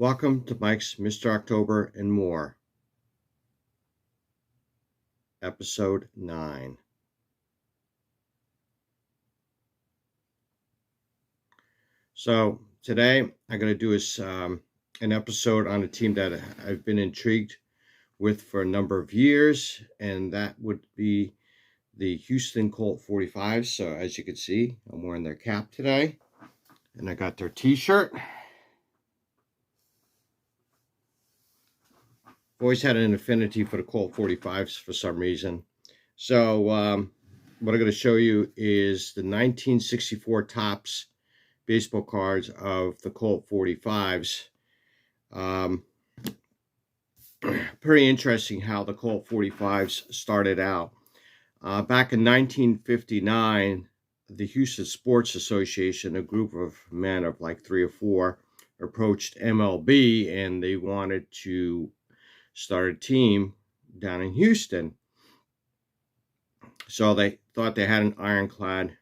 Welcome to Mike's Mr. October and More, Episode 9. So today I'm going to do an episode on a team that I've been intrigued with for a number of years, and that would be the Houston Colt 45s. So as you can see, I'm wearing their cap today, and I got their t-shirt. Always had an affinity for the Colt 45s for some reason. So what I'm going to show you is the 1964 Topps baseball cards of the Colt 45s. Pretty interesting how the Colt 45s started out. Back in 1959, the Houston Sports Association, a group of men of like 3 or 4, approached MLB, and they wanted to start a team down in Houston. So they thought they had an ironclad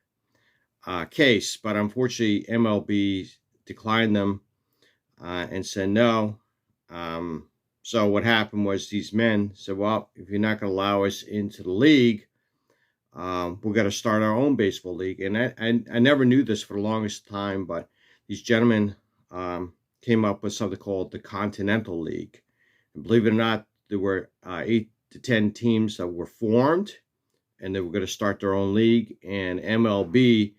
case, but unfortunately MLB declined them and said no. So what happened was these men said, well, if you're not going to allow us into the league, we're going to start our own baseball league. And I never knew this for the longest time, but these gentlemen came up with something called the Continental League. And believe it or not, there were 8 to 10 teams that were formed, and they were going to start their own league. And MLB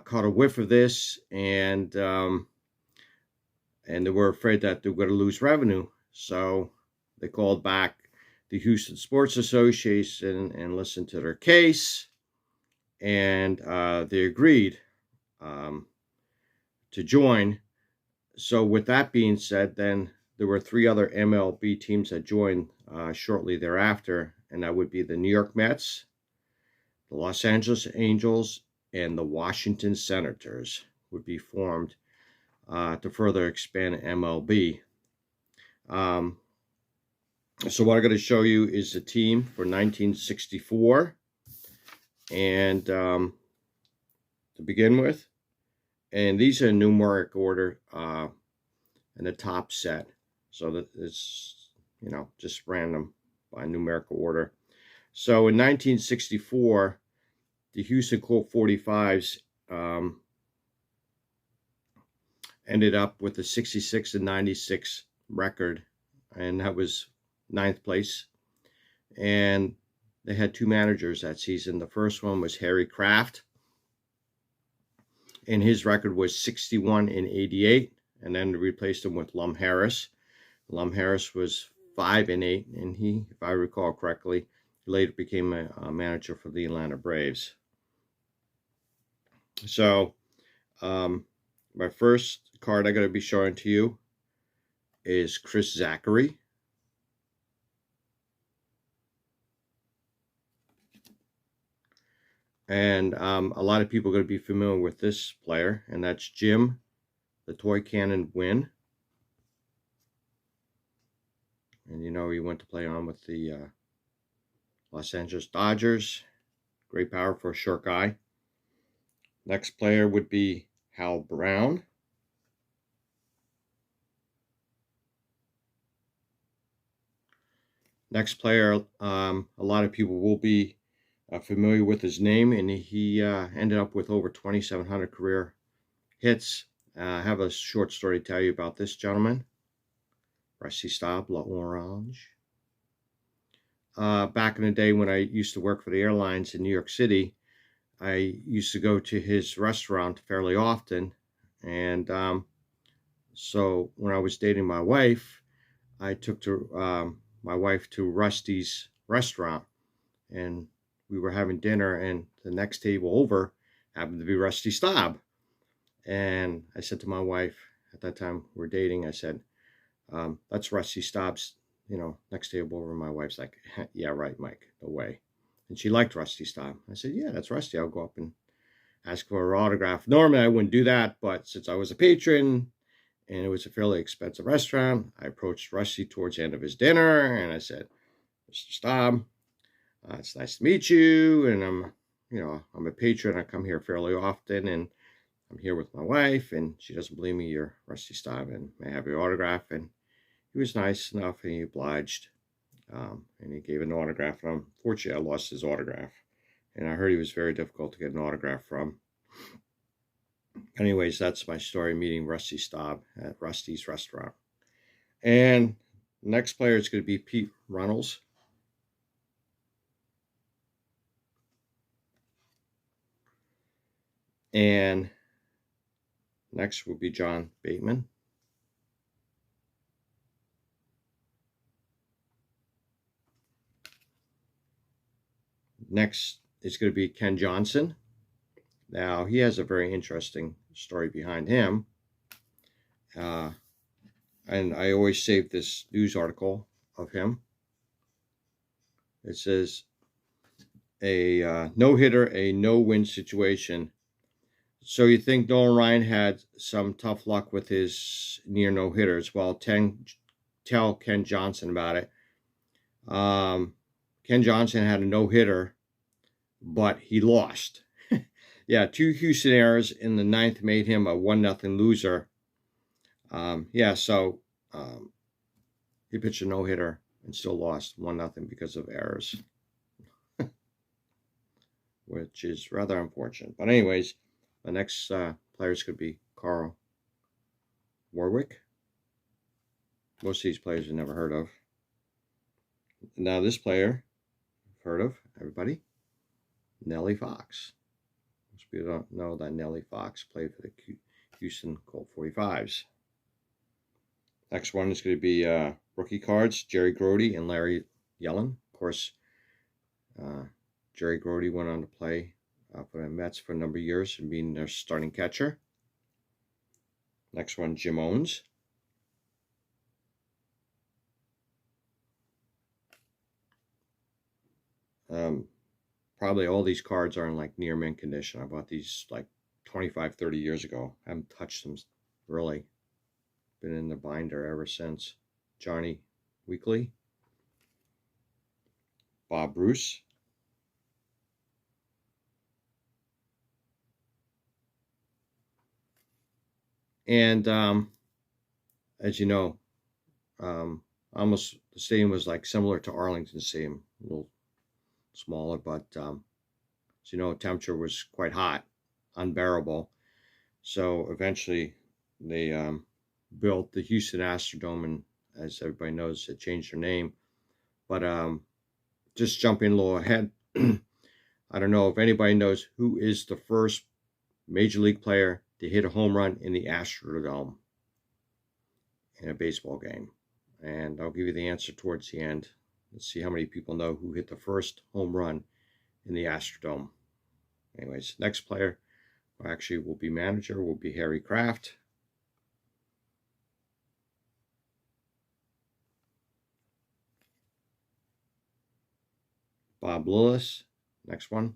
caught a whiff of this, and they were afraid that they were going to lose revenue. So they called back the Houston Sports Association and listened to their case, and they agreed to join. So with that being said, then there were 3 other MLB teams that joined shortly thereafter, and that would be the New York Mets, the Los Angeles Angels, and the Washington Senators would be formed to further expand MLB. So what I'm going to show you is the team for 1964, and to begin with, and these are in numeric order in the top set, so that it's just random by numerical order. So in 1964, the Houston Colt 45s ended up with a 66 and 96 record, and that was 9th place. And they had 2 managers that season. The first one was Harry Kraft, and his record was 61 and 88. And then they replaced him with Lum Harris. Lum Harris was 5 and 8, and he, if I recall correctly, later became a manager for the Atlanta Braves. So my first card I'm going to be showing to you is Chris Zachary. And a lot of people are going to be familiar with this player, and that's Jim the Toy Cannon Wynn. And he went to play on with the Los Angeles Dodgers. Great power for a short guy. Next player would be Hal Brown. Next player, a lot of people will be familiar with his name, and he ended up with over 2,700 career hits. I have a short story to tell you about this gentleman, Rusty Staub, La Orange. Back in the day when I used to work for the airlines in New York City, I used to go to his restaurant fairly often, and so when I was dating my wife, I took my wife to Rusty's restaurant, and we were having dinner, and the next table over happened to be Rusty Staub. And I said to my wife, at that time we were dating, I said, that's Rusty Staub's, next table over. My wife's like, yeah, right, Mike, no way. And she liked Rusty Staub. I said, yeah, that's Rusty. I'll go up and ask for her autograph. Normally I wouldn't do that, but since I was a patron and it was a fairly expensive restaurant, I approached Rusty towards the end of his dinner, and I said, Mr. Staub, it's nice to meet you, and I'm a patron. I come here fairly often, and I'm here with my wife, and she doesn't believe me. You're Rusty Staub, and may I have your autograph? And he was nice enough, and he obliged, and he gave an autograph. And unfortunately, I lost his autograph, and I heard he was very difficult to get an autograph from. Anyways, that's my story, meeting Rusty Staub at Rusty's Restaurant. And next player is going to be Pete Runnels. And next will be John Bateman. Next is going to be Ken Johnson. Now, he has a very interesting story behind him. And I always save this news article of him. It says, a no-hitter, a no-win situation. So you think Nolan Ryan had some tough luck with his near no-hitters? Well, tell Ken Johnson about it. Ken Johnson had a no-hitter, but he lost. Yeah, 2 Houston errors in the 9th made him a 1-0 loser. So he pitched a no-hitter and still lost 1-0 because of errors, which is rather unfortunate. But anyways, the next players could be Carl Warwick. Most of these players you've never heard of. Now this player, you've heard of, everybody, Nellie Fox. Most people don't know that Nellie Fox played for the Houston Colt 45s. Next one is going to be rookie cards, Jerry Grody and Larry Yellen. Of course, Jerry Grody went on to play for the Mets for a number of years and being their starting catcher. Next one, Jim Owens. Probably all these cards are in like near mint condition. I bought these like 25, 30 years ago. I haven't touched them really. Been in the binder ever since. Johnny Weekly. Bob Bruce. And as you know, almost the stadium was like similar to Arlington Stadium, a little smaller, but as you know, temperature was quite hot, unbearable. So eventually they built the Houston Astrodome, and as everybody knows, it changed their name. But just jumping a little ahead, I don't know if anybody knows who is the first Major League player to hit a home run in the Astrodome in a baseball game. And I'll give you the answer towards the end. Let's see how many people know who hit the first home run in the Astrodome. Anyways, next player actually will be manager, will be Harry Kraft. Bob Lillis, next one.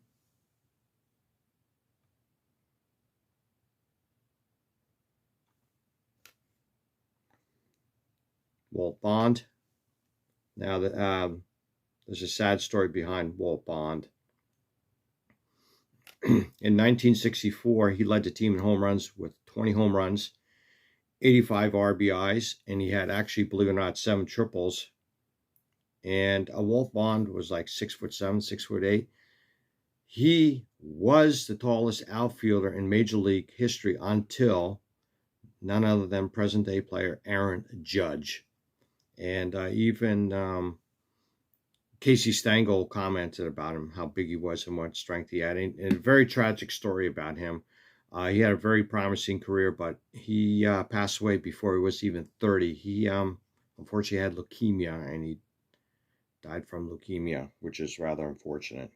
Walt Bond. Now, there's a sad story behind Walt Bond. In 1964, he led the team in home runs with 20 home runs, 85 RBIs, and he had actually, believe it or not, 7 triples. And Walt Bond was like 6'7", 6'8". He was the tallest outfielder in Major League history until none other than present-day player Aaron Judge. And even Casey Stengel commented about him, how big he was and what strength he had. And a very tragic story about him. He had a very promising career, but he passed away before he was even 30. He unfortunately had leukemia, and he died from leukemia, which is rather unfortunate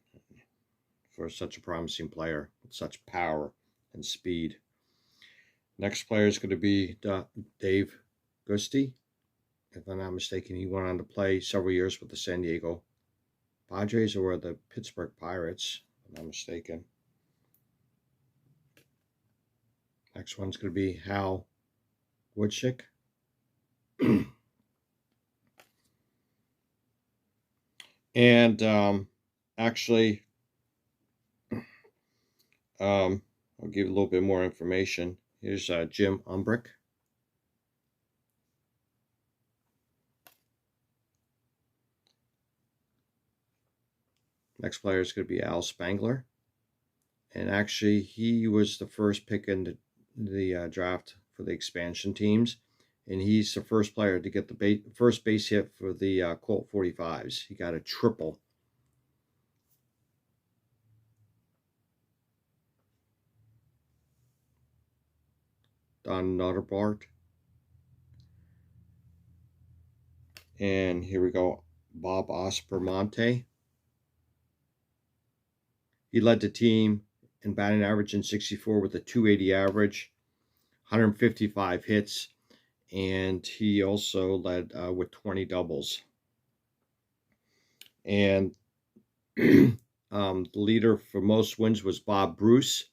for such a promising player with such power and speed. Next player is going to be Dave Gusty. If I'm not mistaken, he went on to play several years with the San Diego Padres or the Pittsburgh Pirates, if I'm not mistaken. Next one's going to be Hal Woodchick. And actually, I'll give you a little bit more information. Here's Jim Umbrick. Next player is going to be Al Spangler. And actually, he was the first pick in the draft for the expansion teams. And he's the first player to get the first base hit for the Colt 45s. He got a triple. Don Nutterbart. And here we go, Bob Aspermonte. He led the team in batting average in 64 with a 280 average, 155 hits, and he also led with 20 doubles. And the leader for most wins was Bob Bruce.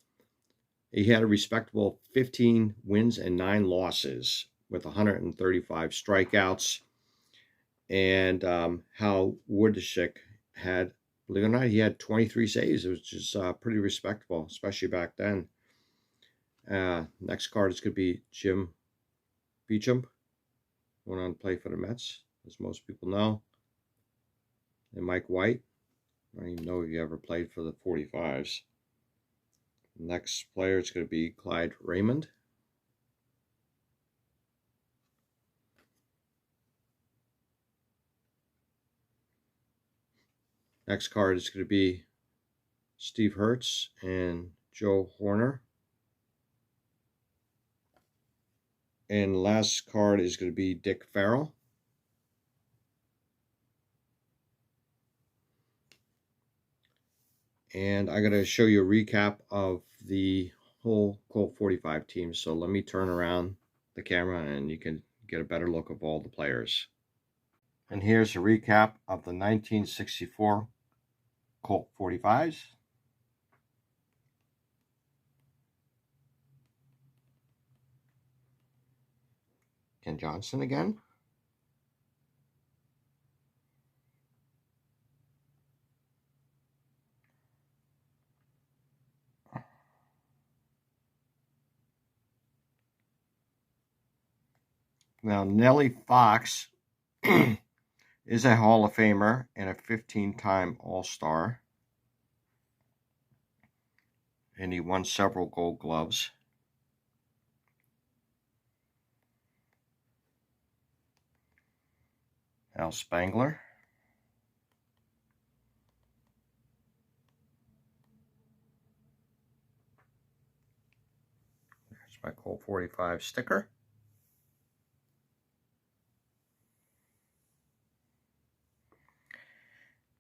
He had a respectable 15 wins and 9 losses with 135 strikeouts. And Hal Wardishik had, believe it or not, he had 23 saves, which is pretty respectable, especially back then. Next card is going to be Jim Beecham. Went on to play for the Mets, as most people know. And Mike White. I don't even know if he ever played for the 45s. Next player is going to be Clyde Raymond. Next card is going to be Steve Hertz and Joe Horner. And last card is going to be Dick Farrell. And I'm going to show you a recap of the whole Colt 45 team. So let me turn around the camera and you can get a better look of all the players. And here's a recap of the 1964 Colt 45s. Ken Johnson again. Now, Nellie Fox is a Hall of Famer and a 15-time All-Star. And he won several Gold Gloves. Al Spangler. There's my Colt 45 sticker.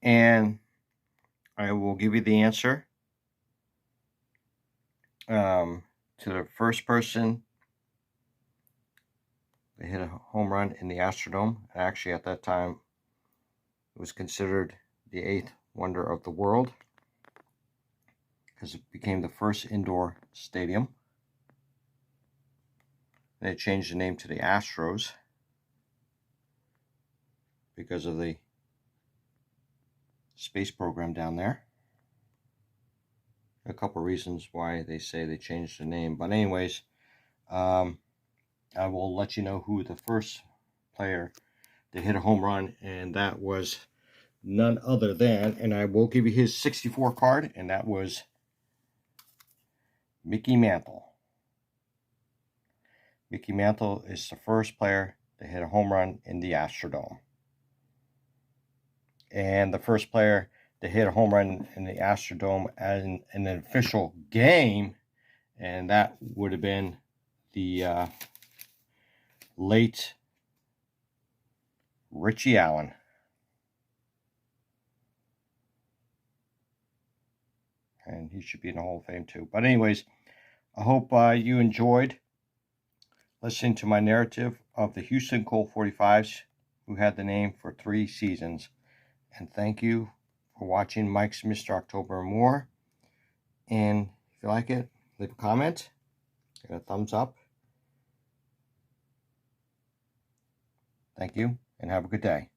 And I will give you the answer to the first person that hit a home run in the Astrodome. Actually, at that time, it was considered the 8th wonder of the world because it became the first indoor stadium. They changed the name to the Astros because of the space program down there. A couple reasons why they say they changed the name. But anyways, I will let you know who the first player that hit a home run, and that was none other than, and I will give you his 64 card, and that was Mickey Mantle. Mickey Mantle is the first player to hit a home run in the Astrodome. And the first player to hit a home run in the Astrodome in an official game, and that would have been the late Richie Allen. And he should be in the Hall of Fame too. But anyways, I hope you enjoyed listening to my narrative of the Houston Colt 45s, who had the name for 3 seasons. And thank you for watching Mike's Mr. October and More. And if you like it, leave a comment, give it a thumbs up. Thank you, and have a good day.